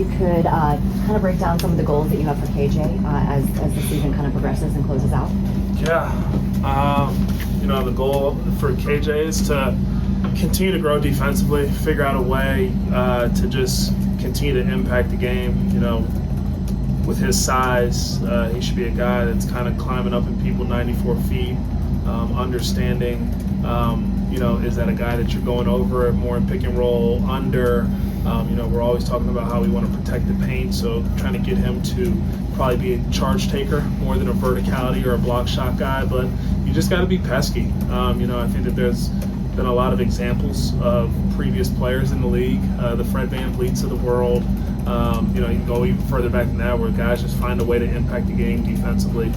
You could kind of break down some of the goals that you have for KJ as the season kind of progresses and closes out. Yeah, the goal for KJ is to continue to grow defensively, figure out a way to just continue to impact the game. With his size, he should be a guy that's kind of climbing up in people 94 feet, understanding, is that a guy that you're going over more in pick and roll, under. We're always talking about how we want to protect the paint, so trying to get him to probably be a charge taker more than a verticality or a block shot guy, but you just got to be pesky. I think that there's been a lot of examples of previous players in the league, the Fred VanVleets of the world. You can go even further back than that, where guys just find a way to impact the game defensively,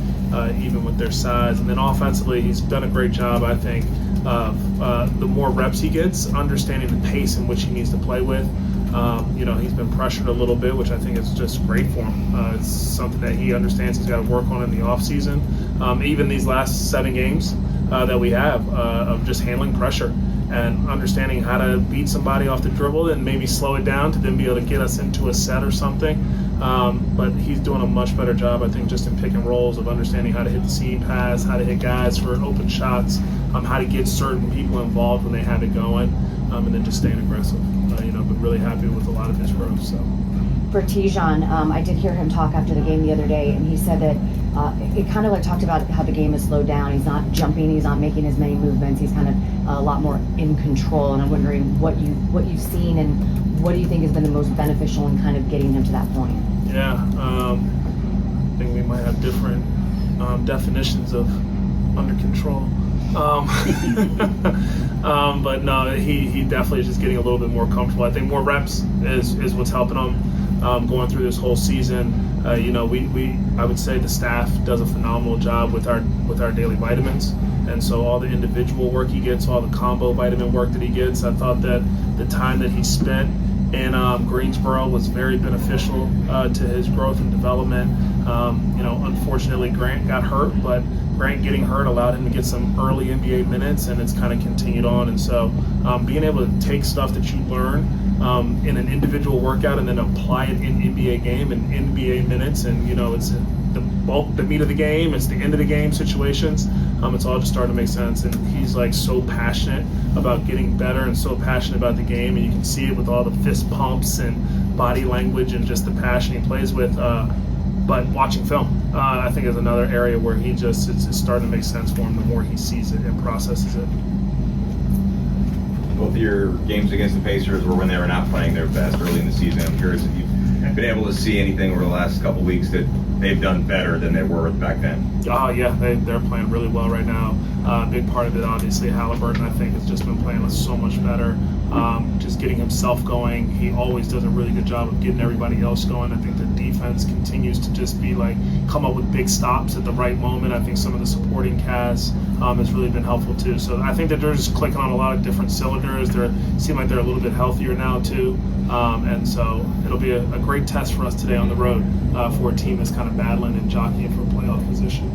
even with their size. And then offensively, he's done a great job, I think, of the more reps he gets, understanding the pace in which he needs to play with. He's been pressured a little bit, which I think is just great for him. It's something that he understands he's got to work on in the offseason. Even these last 7 games that we have of just handling pressure and understanding how to beat somebody off the dribble and maybe slow it down to then be able to get us into a set or something. But he's doing a much better job, I think, just in pick and rolls of understanding how to hit the seam pass, how to hit guys for open shots, how to get certain people involved when they have it going, and then just staying aggressive. But really happy with a lot of his growth. So. For Tijon, I did hear him talk after the game the other day, and he said that it kind of talked about how the game has slowed down. He's not jumping, he's not making as many movements. He's kind of a lot more in control. And I'm wondering what you've seen and what do you think has been the most beneficial in kind of getting him to that point? Yeah, I think we might have different definitions of under control. But no, he definitely is just getting a little bit more comfortable. I think more reps is what's helping him going through this whole season. I would say the staff does a phenomenal job with our daily vitamins, and so all the individual work he gets, all the combo vitamin work that he gets, I thought that the time that he spent in Greensboro was very beneficial to his growth and development. Unfortunately, Grant got hurt, but Grant getting hurt allowed him to get some early NBA minutes, and it's kind of continued on. And so being able to take stuff that you learn in an individual workout and then apply it in NBA game and NBA minutes, and it's the meat of the game, it's the end of the game situations. It's all just starting to make sense, and he's so passionate about getting better and so passionate about the game, and you can see it with all the fist pumps and body language and just the passion he plays with. But watching film, I think, is another area where it's starting to make sense for him the more he sees it and processes it. Both of your games against the Pacers were when they were not playing their best early in the season. I'm curious if you've been able to see anything over the last couple of weeks that they've done better than they were back then. Oh, yeah, they're playing really well right now. A big part of it, obviously, Halliburton, I think, has just been playing so much better, just getting himself going. He always does a really good job of getting everybody else going. I think the defense continues to just be come up with big stops at the right moment. I think some of the supporting cast has really been helpful too. So I think that they're just clicking on a lot of different cylinders. They seem like they're a little bit healthier now too. And so it'll be a great test for us today on the road for a team that's kind of battling and jockeying for playoff position.